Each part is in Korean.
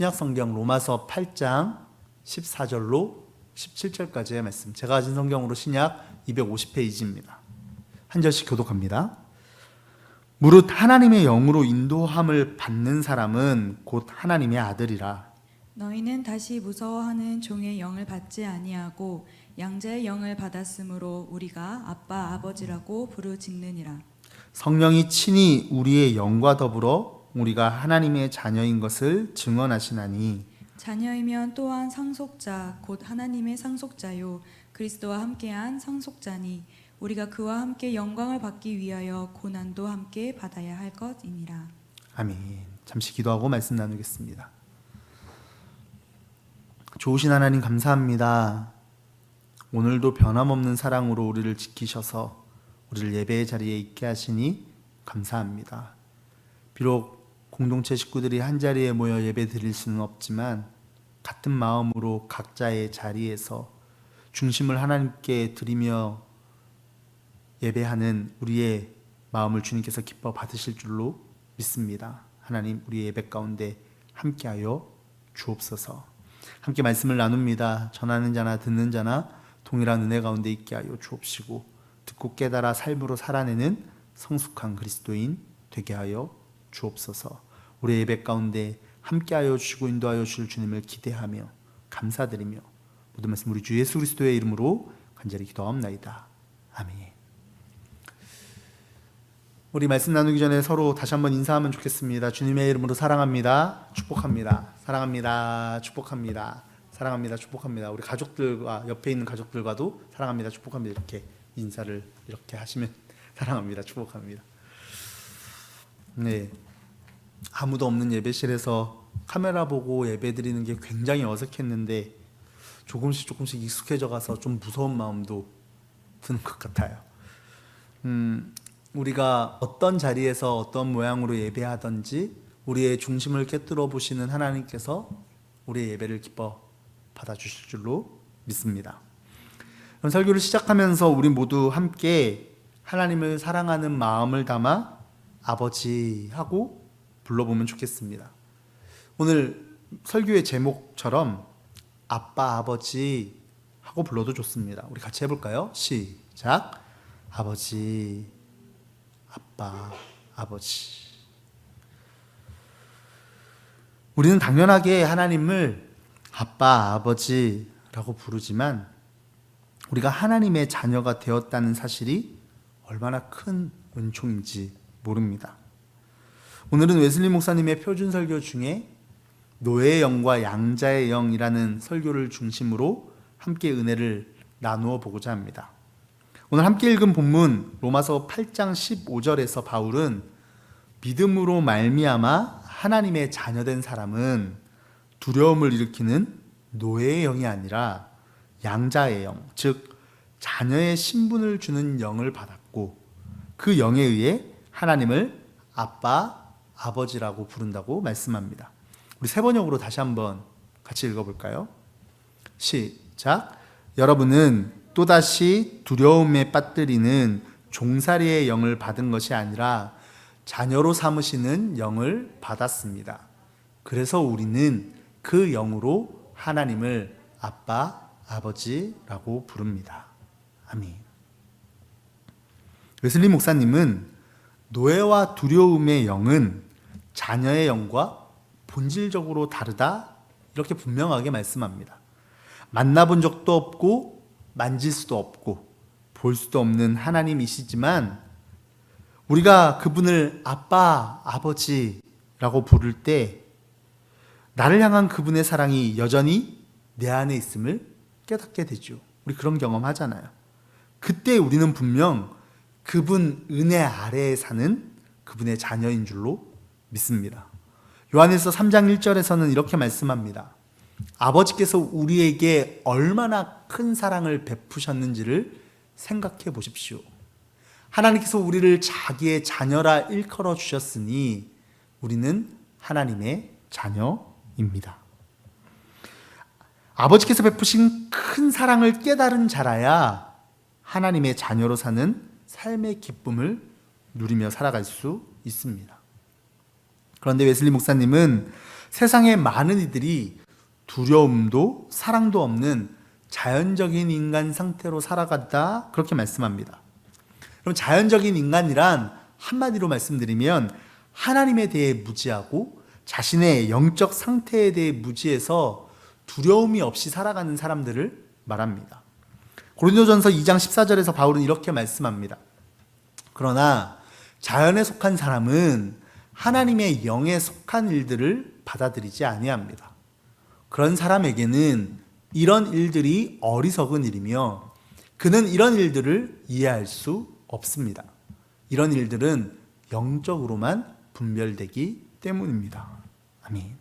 신약성경 로마서 8장 14절로 17절까지의 말씀. 제가 가진 성경으로 신약 250페이지입니다. 한 절씩 교독합니다. 무릇 하나님의 영으로 인도함을 받는 사람은 곧 하나님의 아들이라. 너희는 다시 무서워하는 종의 영을 받지 아니하고 양자의 영을 받았으므로 우리가 아빠 아버지라고 부르짖느니라. 성령이 친히 우리의 영과 더불어 우리가 하나님의 자녀인 것을 증언하시나니 자녀이면 또한 상속자 곧 하나님의 상속자요 그리스도와 함께한 상속자니 우리가 그와 함께 영광을 받기 위하여 고난도 함께 받아야 할 것이니라. 아멘. 잠시 기도하고 말씀 나누겠습니다. 좋으신 하나님 감사합니다. 오늘도 변함없는 사랑으로 우리를 지키셔서 우리를 예배의 자리에 있게 하시니 감사합니다. 비록 공동체 식구들이 한자리에 모여 예배 드릴 수는 없지만 같은 마음으로 각자의 자리에서 중심을 하나님께 드리며 예배하는 우리의 마음을 주님께서 기뻐 받으실 줄로 믿습니다. 하나님, 우리 예배 가운데 함께하여 주옵소서. 함께 말씀을 나눕니다. 전하는 자나 듣는 자나 동일한 은혜 가운데 있게 하여 주옵시고 듣고 깨달아 삶으로 살아내는 성숙한 그리스도인 되게 하여 주옵소서. 우리 예배 가운데 함께하여 주시고 인도하여 주실 주님을 기대하며 감사드리며 모든 말씀 우리 주 예수 그리스도의 이름으로 간절히 기도하옵나이다. 아멘. 우리 말씀 나누기 전에 서로 다시 한번 인사하면 좋겠습니다. 주님의 이름으로 사랑합니다. 축복합니다. 사랑합니다. 축복합니다. 사랑합니다. 축복합니다. 우리 가족들과 옆에 있는 가족들과도 사랑합니다. 축복합니다. 이렇게 인사를 이렇게 하시면 사랑합니다. 축복합니다. 네, 아무도 없는 예배실에서 카메라 보고 예배 드리는 게 굉장히 어색했는데 조금씩 익숙해져 가서 좀 무서운 마음도 드는 것 같아요. 우리가 어떤 자리에서 어떤 모양으로 예배하든지 우리의 중심을 꿰뚫어 보시는 하나님께서 우리의 예배를 기뻐 받아주실 줄로 믿습니다. 그럼 설교를 시작하면서 우리 모두 함께 하나님을 사랑하는 마음을 담아 아버지 하고 불러보면 좋겠습니다. 오늘 설교의 제목처럼 아빠 아버지 하고 불러도 좋습니다. 우리 같이 해볼까요? 시작. 아버지, 아빠, 아버지. 우리는 당연하게 하나님을 아빠, 아버지라고 부르지만 우리가 하나님의 자녀가 되었다는 사실이 얼마나 큰 은총인지 모릅니다. 오늘은 웨슬리 목사님의 표준설교 중에 노예의 영과 양자의 영이라는 설교를 중심으로 함께 은혜를 나누어 보고자 합니다. 오늘 함께 읽은 본문 로마서 8장 15절에서 바울은 믿음으로 말미암아 하나님의 자녀된 사람은 두려움을 일으키는 노예의 영이 아니라 양자의 영, 즉 자녀의 신분을 주는 영을 받았고 그 영에 의해 하나님을 아빠, 아버지라고 부른다고 말씀합니다. 우리 세 번역으로 다시 한번 같이 읽어볼까요? 시작. 여러분은 또다시 두려움에 빠뜨리는 종살이의 영을 받은 것이 아니라 자녀로 삼으시는 영을 받았습니다. 그래서 우리는 그 영으로 하나님을 아빠, 아버지라고 부릅니다. 아멘. 웨슬리 목사님은 노예와 두려움의 영은 자녀의 영과 본질적으로 다르다 이렇게 분명하게 말씀합니다. 만나본 적도 없고 만질 수도 없고 볼 수도 없는 하나님이시지만 우리가 그분을 아빠, 아버지라고 부를 때 나를 향한 그분의 사랑이 여전히 내 안에 있음을 깨닫게 되죠. 우리 그런 경험 하잖아요. 그때 우리는 분명 그분 은혜 아래에 사는 그분의 자녀인 줄로 믿습니다. 요한일서 3장 1절에서는 이렇게 말씀합니다. 아버지께서 우리에게 얼마나 큰 사랑을 베푸셨는지를 생각해 보십시오. 하나님께서 우리를 자기의 자녀라 일컬어 주셨으니 우리는 하나님의 자녀입니다. 아버지께서 베푸신 큰 사랑을 깨달은 자라야 하나님의 자녀로 사는 삶의 기쁨을 누리며 살아갈 수 있습니다. 그런데 웨슬리 목사님은 세상의 많은 이들이 두려움도 사랑도 없는 자연적인 인간 상태로 살아간다, 그렇게 말씀합니다. 그럼 자연적인 인간이란 한마디로 말씀드리면 하나님에 대해 무지하고 자신의 영적 상태에 대해 무지해서 두려움이 없이 살아가는 사람들을 말합니다. 고린도전서 2장 14절에서 바울은 이렇게 말씀합니다. 그러나 자연에 속한 사람은 하나님의 영에 속한 일들을 받아들이지 아니합니다. 그런 사람에게는 이런 일들이 어리석은 일이며 그는 이런 일들을 이해할 수 없습니다. 이런 일들은 영적으로만 분별되기 때문입니다. 아멘.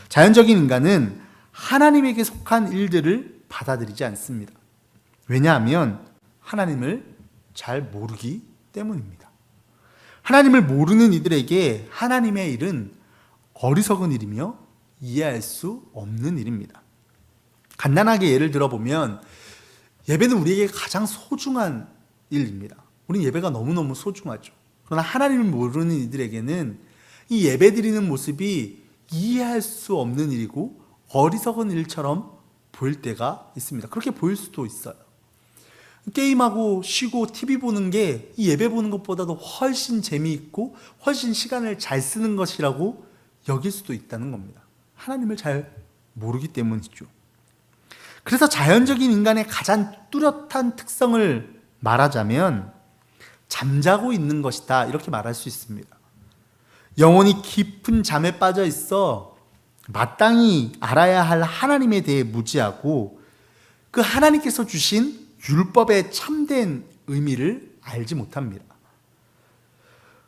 자연적인 인간은 하나님에게 속한 일들을 받아들이지 않습니다. 왜냐하면 하나님을 잘 모르기 때문입니다. 하나님을 모르는 이들에게 하나님의 일은 어리석은 일이며 이해할 수 없는 일입니다. 간단하게 예를 들어보면 예배는 우리에게 가장 소중한 일입니다. 우린 예배가 너무너무 소중하죠. 그러나 하나님을 모르는 이들에게는 이 예배 드리는 모습이 이해할 수 없는 일이고 어리석은 일처럼 보일 때가 있습니다. 그렇게 보일 수도 있어요. 게임하고 쉬고 TV 보는 게 이 예배 보는 것보다도 훨씬 재미있고 훨씬 시간을 잘 쓰는 것이라고 여길 수도 있다는 겁니다. 하나님을 잘 모르기 때문이죠. 그래서 자연적인 인간의 가장 뚜렷한 특성을 말하자면 잠자고 있는 것이다, 이렇게 말할 수 있습니다. 영혼이 깊은 잠에 빠져 있어 마땅히 알아야 할 하나님에 대해 무지하고 그 하나님께서 주신 율법의 참된 의미를 알지 못합니다.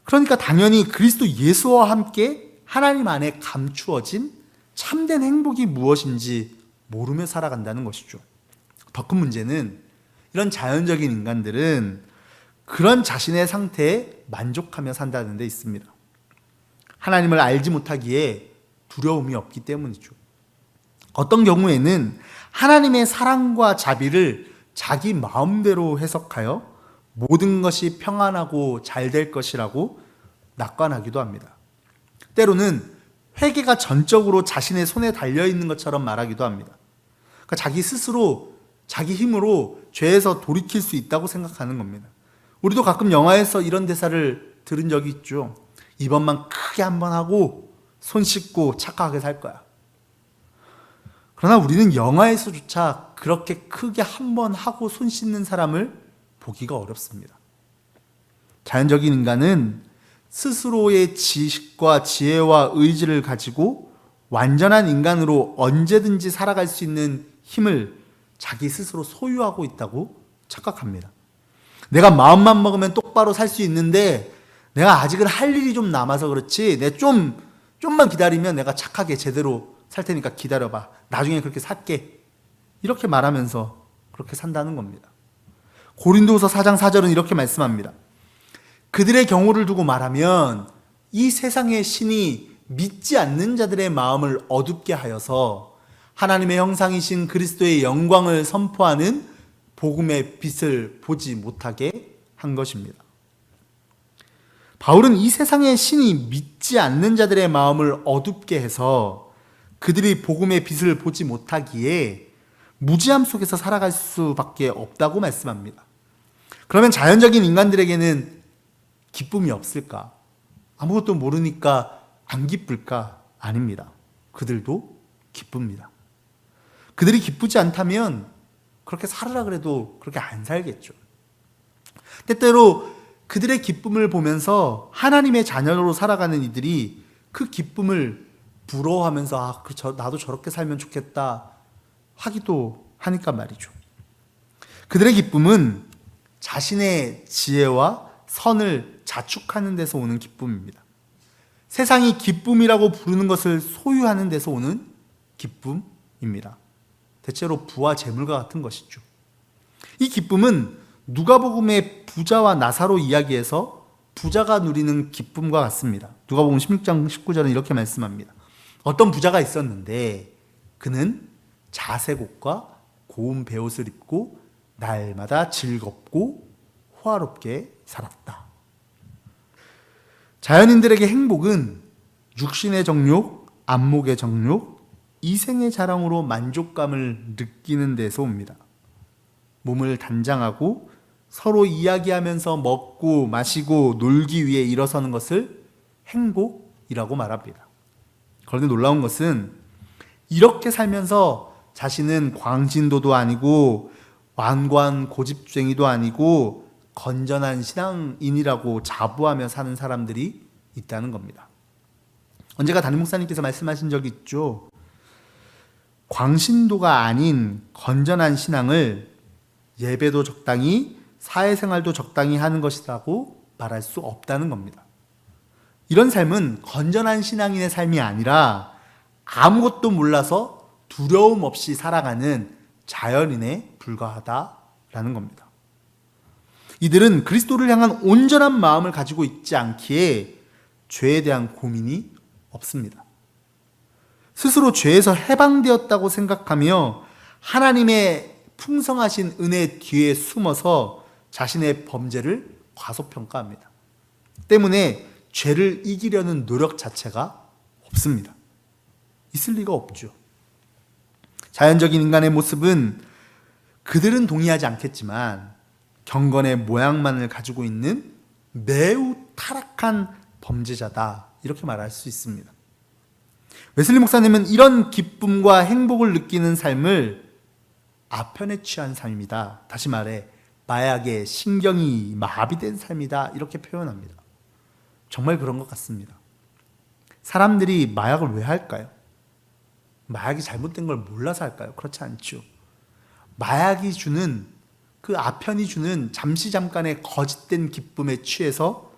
그러니까 당연히 그리스도 예수와 함께 하나님 안에 감추어진 참된 행복이 무엇인지 모르며 살아간다는 것이죠. 더 큰 문제는 이런 자연적인 인간들은 그런 자신의 상태에 만족하며 산다는 데 있습니다. 하나님을 알지 못하기에 두려움이 없기 때문이죠. 어떤 경우에는 하나님의 사랑과 자비를 자기 마음대로 해석하여 모든 것이 평안하고 잘 될 것이라고 낙관하기도 합니다. 때로는 회개가 전적으로 자신의 손에 달려있는 것처럼 말하기도 합니다. 그러니까 자기 스스로 자기 힘으로 죄에서 돌이킬 수 있다고 생각하는 겁니다. 우리도 가끔 영화에서 이런 대사를 들은 적이 있죠. 이번만 크게 한번 하고 손 씻고 착하게 살 거야. 그러나 우리는 영화에서조차 그렇게 크게 한번 하고 손 씻는 사람을 보기가 어렵습니다. 자연적인 인간은 스스로의 지식과 지혜와 의지를 가지고 완전한 인간으로 언제든지 살아갈 수 있는 힘을 자기 스스로 소유하고 있다고 착각합니다. 내가 마음만 먹으면 똑바로 살 수 있는데 내가 아직은 할 일이 좀 남아서 그렇지, 내 좀만 기다리면 내가 착하게 제대로 살 테니까 기다려봐, 나중에 그렇게 살게, 이렇게 말하면서 그렇게 산다는 겁니다. 고린도후서 4장 4절은 이렇게 말씀합니다. 그들의 경우를 두고 말하면 이 세상의 신이 믿지 않는 자들의 마음을 어둡게 하여서 하나님의 형상이신 그리스도의 영광을 선포하는 복음의 빛을 보지 못하게 한 것입니다. 바울은 이 세상의 신이 믿지 않는 자들의 마음을 어둡게 해서 그들이 복음의 빛을 보지 못하기에 무지함 속에서 살아갈 수밖에 없다고 말씀합니다. 그러면 자연적인 인간들에게는 기쁨이 없을까? 아무것도 모르니까 안 기쁠까? 아닙니다. 그들도 기쁩니다. 그들이 기쁘지 않다면 그렇게 살으라 그래도 그렇게 안 살겠죠. 때때로 그들의 기쁨을 보면서 하나님의 자녀로 살아가는 이들이 그 기쁨을 부러워하면서 나도 저렇게 살면 좋겠다 하기도 하니까 말이죠. 그들의 기쁨은 자신의 지혜와 선을 자축하는 데서 오는 기쁨입니다. 세상이 기쁨이라고 부르는 것을 소유하는 데서 오는 기쁨입니다. 대체로 부와 재물과 같은 것이죠. 이 기쁨은 누가복음의 부자와 나사로 이야기에서 부자가 누리는 기쁨과 같습니다. 누가복음 16장 19절은 이렇게 말씀합니다. 어떤 부자가 있었는데 그는 자색 옷과 고운 베옷을 입고 날마다 즐겁고 호화롭게 살았다. 자연인들에게 행복은 육신의 정욕, 안목의 정욕, 이생의 자랑으로 만족감을 느끼는 데서 옵니다. 몸을 단장하고 서로 이야기하면서 먹고 마시고 놀기 위해 일어서는 것을 행복이라고 말합니다. 그런데 놀라운 것은 이렇게 살면서 자신은 광신도도 아니고 완고한 고집쟁이도 아니고 건전한 신앙인이라고 자부하며 사는 사람들이 있다는 겁니다. 언제가 담임 목사님께서 말씀하신 적이 있죠. 광신도가 아닌 건전한 신앙을 예배도 적당히 사회생활도 적당히 하는 것이라고 말할 수 없다는 겁니다. 이런 삶은 건전한 신앙인의 삶이 아니라 아무것도 몰라서 두려움 없이 살아가는 자연인에 불과하다라는 겁니다. 이들은 그리스도를 향한 온전한 마음을 가지고 있지 않기에 죄에 대한 고민이 없습니다. 스스로 죄에서 해방되었다고 생각하며 하나님의 풍성하신 은혜 뒤에 숨어서 자신의 범죄를 과소평가합니다. 때문에 죄를 이기려는 노력 자체가 없습니다. 있을 리가 없죠. 자연적인 인간의 모습은 그들은 동의하지 않겠지만 경건의 모양만을 가지고 있는 매우 타락한 범죄자다, 이렇게 말할 수 있습니다. 웨슬리 목사님은 이런 기쁨과 행복을 느끼는 삶을 아편에 취한 삶이다, 다시 말해 마약에 신경이 마비된 삶이다, 이렇게 표현합니다. 정말 그런 것 같습니다. 사람들이 마약을 왜 할까요? 마약이 잘못된 걸 몰라서 할까요? 그렇지 않죠. 마약이 주는, 그 아편이 주는 잠깐의 거짓된 기쁨에 취해서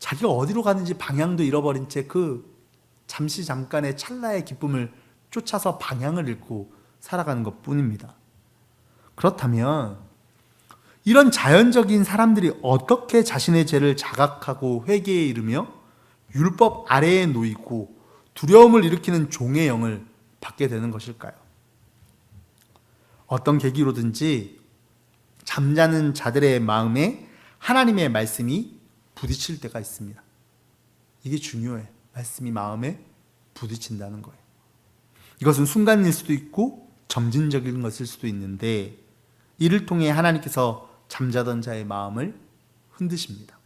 자기가 어디로 가는지 방향도 잃어버린 채 그 잠깐의 찰나의 기쁨을 쫓아서 방향을 잃고 살아가는 것 뿐입니다. 그렇다면 이런 자연적인 사람들이 어떻게 자신의 죄를 자각하고 회개에 이르며 율법 아래에 놓이고 두려움을 일으키는 종의 영을 받게 되는 것일까요? 어떤 계기로든지 잠자는 자들의 마음에 하나님의 말씀이 부딪힐 때가 있습니다. 이게 중요해. 말씀이 마음에 부딪힌다는 거예요. 이것은 순간일 수도 있고 점진적인 것일 수도 있는데 이를 통해 하나님께서 잠자던 자의 마음을 흔드십니다.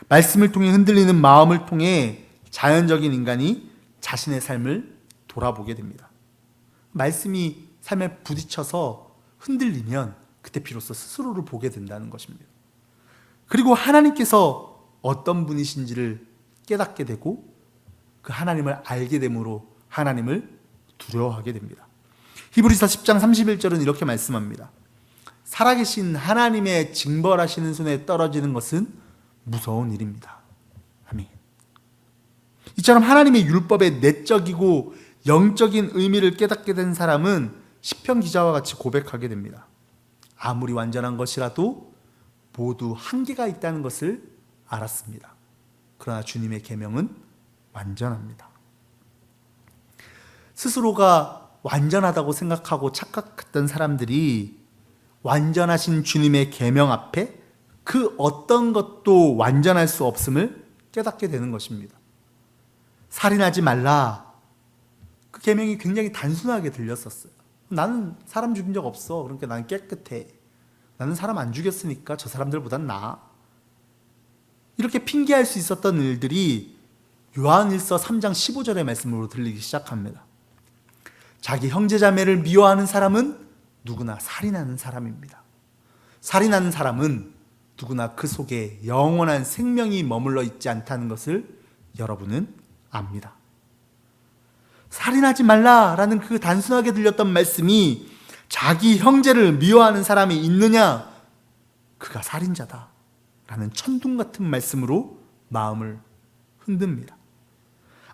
말씀을 통해 흔들리는 마음을 통해 자연적인 인간이 자신의 삶을 돌아보게 됩니다. 말씀이 삶에 부딪혀서 흔들리면 그때 비로소 스스로를 보게 된다는 것입니다. 그리고 하나님께서 어떤 분이신지를 깨닫게 되고 그 하나님을 알게 됨으로 하나님을 두려워하게 됩니다. 히브리서 10장 31절은 이렇게 말씀합니다. 살아계신 하나님의 징벌하시는 손에 떨어지는 것은 무서운 일입니다. 아멘. 이처럼 하나님의 율법의 내적이고 영적인 의미를 깨닫게 된 사람은 시편 기자와 같이 고백하게 됩니다. 아무리 완전한 것이라도 모두 한계가 있다는 것을 알았습니다. 그러나 주님의 계명은 완전합니다. 스스로가 완전하다고 생각하고 착각했던 사람들이 완전하신 주님의 계명 앞에 그 어떤 것도 완전할 수 없음을 깨닫게 되는 것입니다. 살인하지 말라. 그 계명이 굉장히 단순하게 들렸었어요. 나는 사람 죽인 적 없어. 그러니까 나는 깨끗해. 나는 사람 안 죽였으니까 저 사람들보단 나아. 이렇게 핑계할 수 있었던 일들이 요한일서 3장 15절의 말씀으로 들리기 시작합니다. 자기 형제자매를 미워하는 사람은 누구나 살인하는 사람입니다. 살인하는 사람은 누구나 그 속에 영원한 생명이 머물러 있지 않다는 것을 여러분은 압니다. 살인하지 말라라는 그 단순하게 들렸던 말씀이 자기 형제를 미워하는 사람이 있느냐? 그가 살인자다 라는 천둥 같은 말씀으로 마음을 흔듭니다.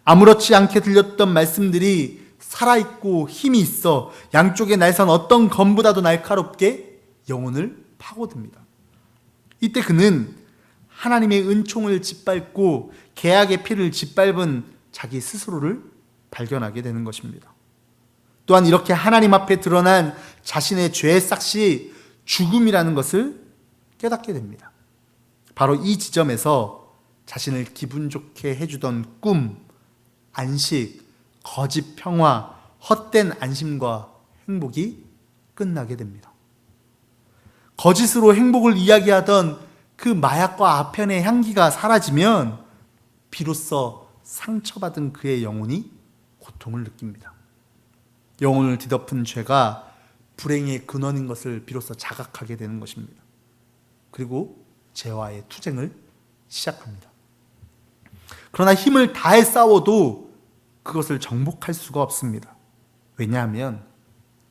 아무렇지 않게 들렸던 말씀들이 살아있고 힘이 있어 양쪽의 날선 어떤 검보다도 날카롭게 영혼을 파고듭니다. 이때 그는 하나님의 은총을 짓밟고 계약의 피를 짓밟은 자기 스스로를 발견하게 되는 것입니다. 또한 이렇게 하나님 앞에 드러난 자신의 죄의 싹이 죽음이라는 것을 깨닫게 됩니다. 바로 이 지점에서 자신을 기분 좋게 해주던 꿈, 안식, 거짓 평화, 헛된 안심과 행복이 끝나게 됩니다. 거짓으로 행복을 이야기하던 그 마약과 아편의 향기가 사라지면 비로소 상처받은 그의 영혼이 고통을 느낍니다. 영혼을 뒤덮은 죄가 불행의 근원인 것을 비로소 자각하게 되는 것입니다. 그리고 죄와의 투쟁을 시작합니다. 그러나 힘을 다해 싸워도 그것을 정복할 수가 없습니다. 왜냐하면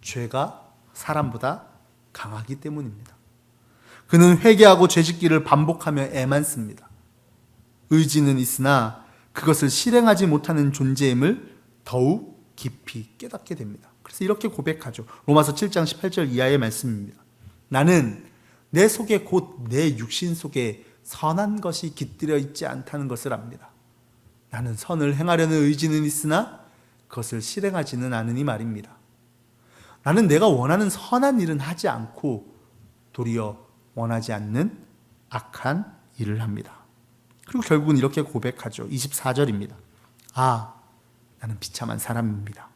죄가 사람보다 강하기 때문입니다. 그는 회개하고 죄짓기를 반복하며 애만 씁니다. 의지는 있으나 그것을 실행하지 못하는 존재임을 더욱 깊이 깨닫게 됩니다. 그래서 이렇게 고백하죠. 로마서 7장 18절 이하의 말씀입니다. 나는 내 속에 곧 내 육신 속에 선한 것이 깃들여 있지 않다는 것을 압니다. 나는 선을 행하려는 의지는 있으나 그것을 실행하지는 않으니 말입니다. 나는 내가 원하는 선한 일은 하지 않고 도리어 원하지 않는 악한 일을 합니다. 그리고 결국은 이렇게 고백하죠. 24절입니다. 나는 비참한 사람입니다.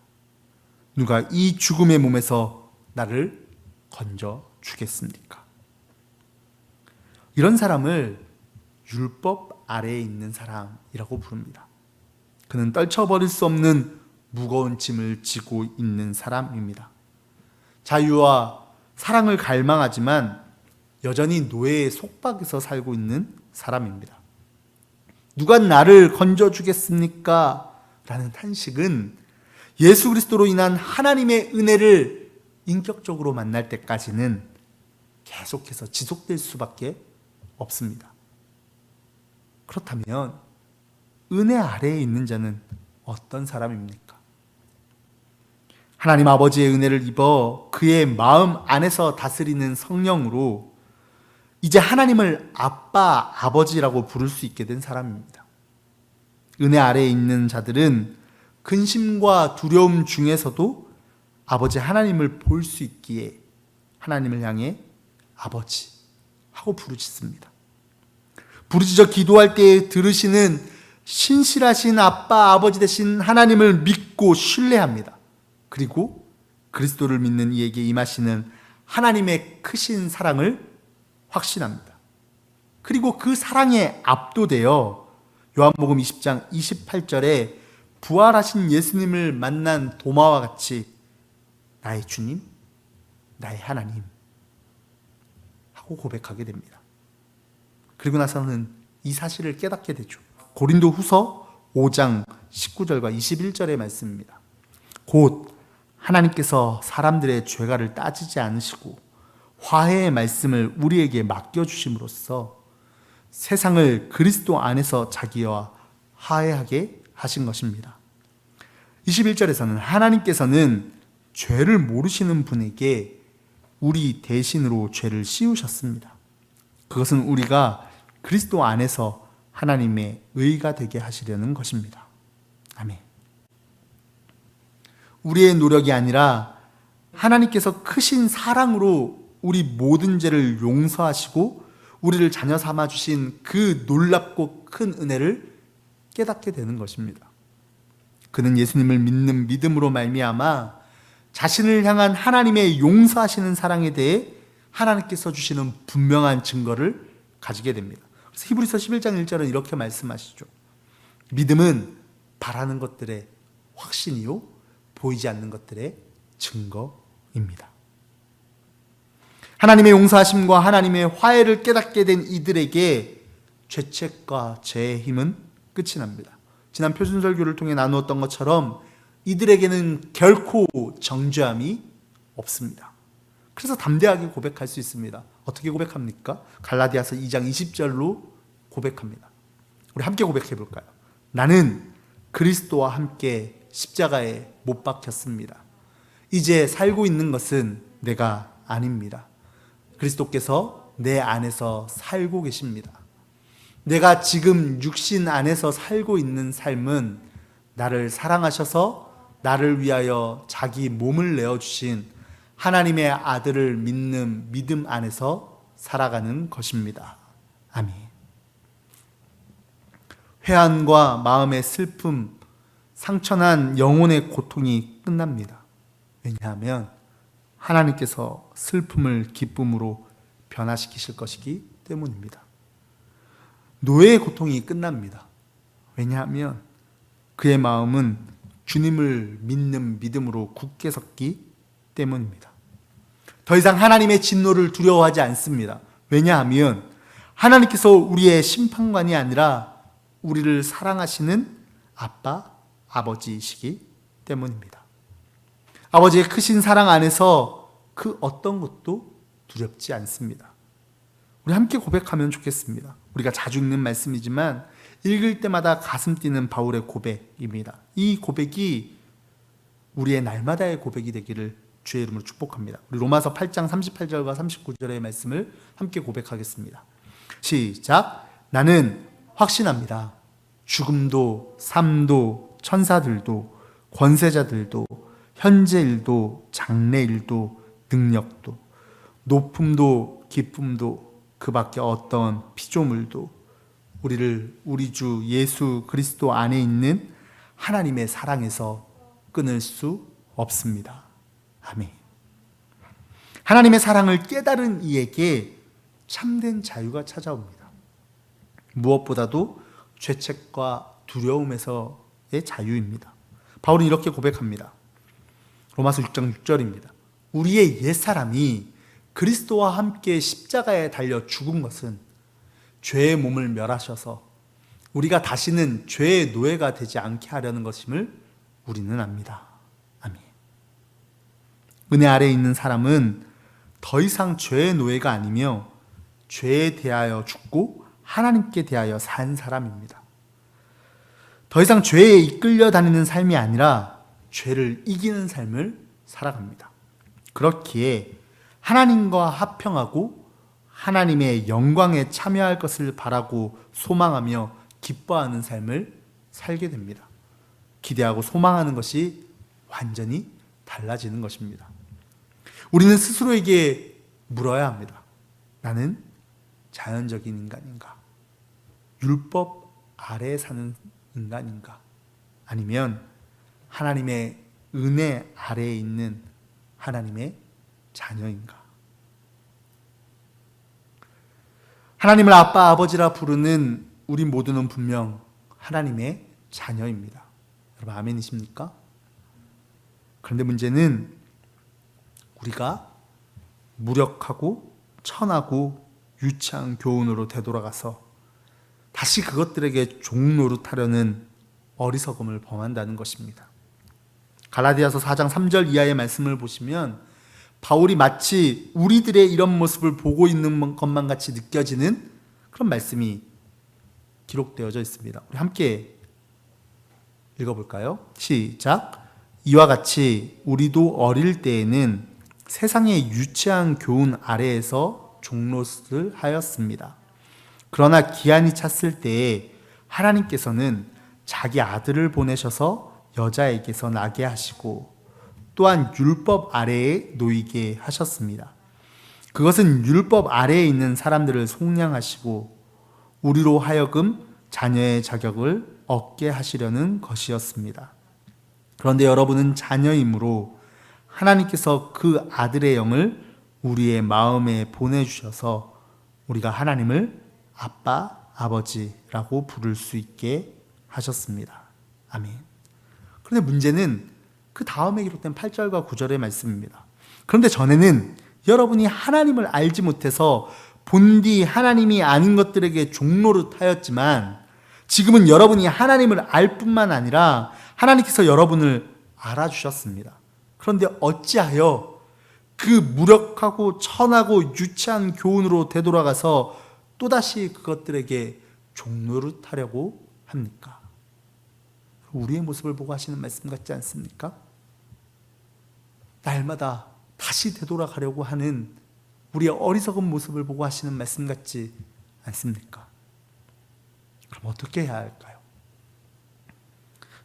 누가 이 죽음의 몸에서 나를 건져 주겠습니까? 이런 사람을 율법 아래에 있는 사람이라고 부릅니다. 그는 떨쳐버릴 수 없는 무거운 짐을 지고 있는 사람입니다. 자유와 사랑을 갈망하지만 여전히 노예의 속박에서 살고 있는 사람입니다. 누가 나를 건져주겠습니까? 라는 탄식은 예수 그리스도로 인한 하나님의 은혜를 인격적으로 만날 때까지는 계속해서 지속될 수밖에 없습니다. 그렇다면 은혜 아래에 있는 자는 어떤 사람입니까? 하나님 아버지의 은혜를 입어 그의 마음 안에서 다스리는 성령으로 이제 하나님을 아빠, 아버지라고 부를 수 있게 된 사람입니다. 은혜 아래에 있는 자들은 근심과 두려움 중에서도 아버지 하나님을 볼 수 있기에 하나님을 향해 아버지 하고 부르짖습니다. 부르짖어 기도할 때 들으시는 신실하신 아빠, 아버지 되신 하나님을 믿고 신뢰합니다. 그리고 그리스도를 믿는 이에게 임하시는 하나님의 크신 사랑을 확신합니다. 그리고 그 사랑에 압도되어 요한복음 20장 28절에 부활하신 예수님을 만난 도마와 같이 나의 주님, 나의 하나님 하고 고백하게 됩니다. 그리고 나서는 이 사실을 깨닫게 되죠. 고린도 후서 5장 19절과 21절의 말씀입니다. 곧 하나님께서 사람들의 죄가를 따지지 않으시고 화해의 말씀을 우리에게 맡겨주심으로써 세상을 그리스도 안에서 자기와 화해하게 하신 것입니다. 21절에서는 하나님께서는 죄를 모르시는 분에게 우리 대신으로 죄를 씌우셨습니다. 그것은 우리가 그리스도 안에서 하나님의 의가 되게 하시려는 것입니다. 아멘. 우리의 노력이 아니라 하나님께서 크신 사랑으로 우리 모든 죄를 용서하시고 우리를 자녀 삼아 주신 그 놀랍고 큰 은혜를 깨닫게 되는 것입니다. 그는 예수님을 믿는 믿음으로 말미암아 자신을 향한 하나님의 용서하시는 사랑에 대해 하나님께서 주시는 분명한 증거를 가지게 됩니다. 그래서 히브리서 11장 1절은 이렇게 말씀하시죠. 믿음은 바라는 것들의 확신이요 보이지 않는 것들의 증거입니다. 하나님의 용서하심과 하나님의 화해를 깨닫게 된 이들에게 죄책과 죄의 힘은 끝이 납니다. 지난 표준설교를 통해 나누었던 것처럼 이들에게는 결코 정죄함이 없습니다. 그래서 담대하게 고백할 수 있습니다. 어떻게 고백합니까? 갈라디아서 2장 20절로 고백합니다. 우리 함께 고백해 볼까요? 나는 그리스도와 함께 십자가에 못 박혔습니다. 이제 살고 있는 것은 내가 아닙니다. 그리스도께서 내 안에서 살고 계십니다. 내가 지금 육신 안에서 살고 있는 삶은 나를 사랑하셔서 나를 위하여 자기 몸을 내어주신 하나님의 아들을 믿는 믿음 안에서 살아가는 것입니다. 아멘. 회한과 마음의 슬픔, 상처난 영혼의 고통이 끝납니다. 왜냐하면 하나님께서 슬픔을 기쁨으로 변화시키실 것이기 때문입니다. 노예의 고통이 끝납니다. 왜냐하면 그의 마음은 주님을 믿는 믿음으로 굳게 섰기 때문입니다. 더 이상 하나님의 진노를 두려워하지 않습니다. 왜냐하면 하나님께서 우리의 심판관이 아니라 우리를 사랑하시는 아빠, 아버지이시기 때문입니다. 아버지의 크신 사랑 안에서 그 어떤 것도 두렵지 않습니다. 우리 함께 고백하면 좋겠습니다. 우리가 자주 읽는 말씀이지만 읽을 때마다 가슴 뛰는 바울의 고백입니다. 이 고백이 우리의 날마다의 고백이 되기를 주의 이름으로 축복합니다. 우리 로마서 8장 38절과 39절의 말씀을 함께 고백하겠습니다. 시작. 나는 확신합니다. 죽음도 삶도 천사들도 권세자들도 현재일도 장래일도 능력도 높음도 기쁨도 그 밖에 어떤 피조물도 우리를 우리 주 예수 그리스도 안에 있는 하나님의 사랑에서 끊을 수 없습니다. 아멘. 하나님의 사랑을 깨달은 이에게 참된 자유가 찾아옵니다. 무엇보다도 죄책과 두려움에서의 자유입니다. 바울은 이렇게 고백합니다. 로마서 6장 6절입니다. 우리의 옛사람이 그리스도와 함께 십자가에 달려 죽은 것은 죄의 몸을 멸하셔서 우리가 다시는 죄의 노예가 되지 않게 하려는 것임을 우리는 압니다. 아멘. 은혜 아래에 있는 사람은 더 이상 죄의 노예가 아니며 죄에 대하여 죽고 하나님께 대하여 산 사람입니다. 더 이상 죄에 이끌려 다니는 삶이 아니라 죄를 이기는 삶을 살아갑니다. 그렇기에 하나님과 합평하고 하나님의 영광에 참여할 것을 바라고 소망하며 기뻐하는 삶을 살게 됩니다. 기대하고 소망하는 것이 완전히 달라지는 것입니다. 우리는 스스로에게 물어야 합니다. 나는 자연적인 인간인가? 율법 아래에 사는 인간인가? 아니면 하나님의 은혜 아래에 있는 하나님의 자녀인가? 하나님을 아빠, 아버지라 부르는 우리 모두는 분명 하나님의 자녀입니다. 여러분 아멘이십니까? 그런데 문제는 우리가 무력하고 천하고 유치한 교훈으로 되돌아가서 다시 그것들에게 종노릇하려는 어리석음을 범한다는 것입니다. 갈라디아서 4장 3절 이하의 말씀을 보시면 바울이 마치 우리들의 이런 모습을 보고 있는 것만 같이 느껴지는 그런 말씀이 기록되어져 있습니다. 우리 함께 읽어볼까요? 시작. 이와 같이 우리도 어릴 때에는 세상의 유치한 교훈 아래에서 종노릇을 하였습니다. 그러나 기한이 찼을 때에 하나님께서는 자기 아들을 보내셔서 여자에게서 나게 하시고 또한 율법 아래에 놓이게 하셨습니다. 그것은 율법 아래에 있는 사람들을 속량하시고 우리로 하여금 자녀의 자격을 얻게 하시려는 것이었습니다. 그런데 여러분은 자녀이므로 하나님께서 그 아들의 영을 우리의 마음에 보내주셔서 우리가 하나님을 아빠, 아버지라고 부를 수 있게 하셨습니다. 아멘. 그런데 문제는 그 다음에 기록된 8절과 9절의 말씀입니다. 그런데 전에는 여러분이 하나님을 알지 못해서 본디 하나님이 아닌 것들에게 종노릇하였지만 지금은 여러분이 하나님을 알 뿐만 아니라 하나님께서 여러분을 알아주셨습니다. 그런데 어찌하여 그 무력하고 천하고 유치한 교훈으로 되돌아가서 또다시 그것들에게 종노릇하려고 합니까? 우리의 모습을 보고 하시는 말씀 같지 않습니까? 날마다 다시 되돌아가려고 하는 우리의 어리석은 모습을 보고 하시는 말씀 같지 않습니까? 그럼 어떻게 해야 할까요?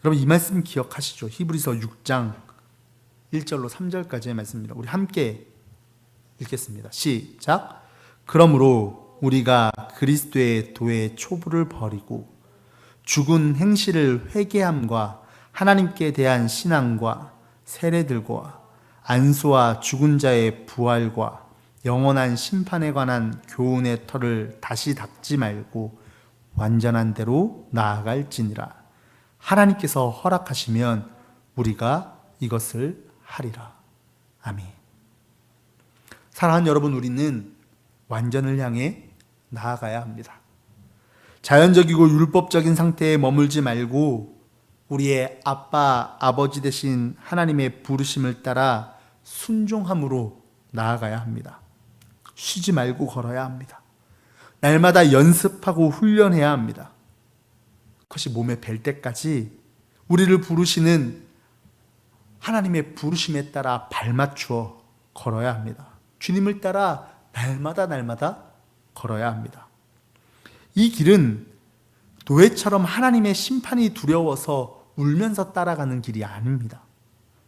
여러분 이 말씀 기억하시죠? 히브리서 6장 1절로 3절까지의 말씀입니다. 우리 함께 읽겠습니다. 시작. 그러므로 우리가 그리스도의 도의 초부를 버리고 죽은 행실을 회개함과 하나님께 대한 신앙과 세례들과 안수와 죽은 자의 부활과 영원한 심판에 관한 교훈의 털을 다시 닦지 말고 완전한 대로 나아갈지니라. 하나님께서 허락하시면 우리가 이것을 하리라. 아멘. 사랑하는 여러분, 우리는 완전을 향해 나아가야 합니다. 자연적이고 율법적인 상태에 머물지 말고 우리의 아빠, 아버지 되신 하나님의 부르심을 따라 순종함으로 나아가야 합니다. 쉬지 말고 걸어야 합니다. 날마다 연습하고 훈련해야 합니다. 그것이 몸에 뵐 때까지 우리를 부르시는 하나님의 부르심에 따라 발맞추어 걸어야 합니다. 주님을 따라 날마다 걸어야 합니다. 이 길은 노예처럼 하나님의 심판이 두려워서 울면서 따라가는 길이 아닙니다.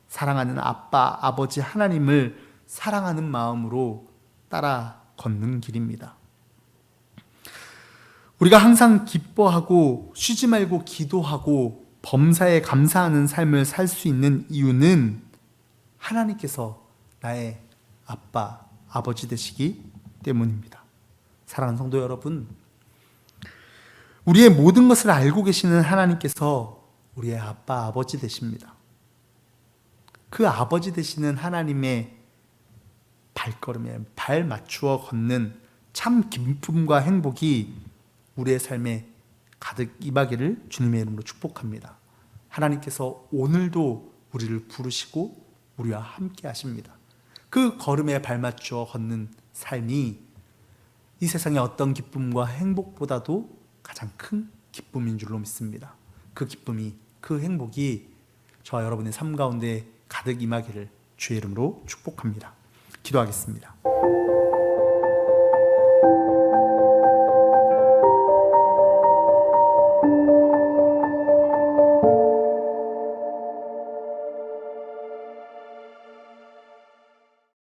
사랑하는 아빠, 아버지 하나님을 사랑하는 마음으로 따라 걷는 길입니다. 우리가 항상 기뻐하고 쉬지 말고 기도하고 범사에 감사하는 삶을 살 수 있는 이유는 하나님께서 나의 아빠, 아버지 되시기 때문입니다. 사랑하는 성도 여러분, 우리의 모든 것을 알고 계시는 하나님께서 우리의 아빠, 아버지 되십니다. 그 아버지 되시는 하나님의 발걸음에 발 맞추어 걷는 참 기쁨과 행복이 우리의 삶에 가득 임하기를 주님의 이름으로 축복합니다. 하나님께서 오늘도 우리를 부르시고 우리와 함께 하십니다. 그 걸음에 발맞추어 걷는 삶이 이 세상의 어떤 기쁨과 행복보다도 가장 큰 기쁨인 줄로 믿습니다. 그 기쁨이, 그 행복이 저와 여러분의 삶 가운데 가득 임하기를 주의 이름으로 축복합니다. 기도하겠습니다.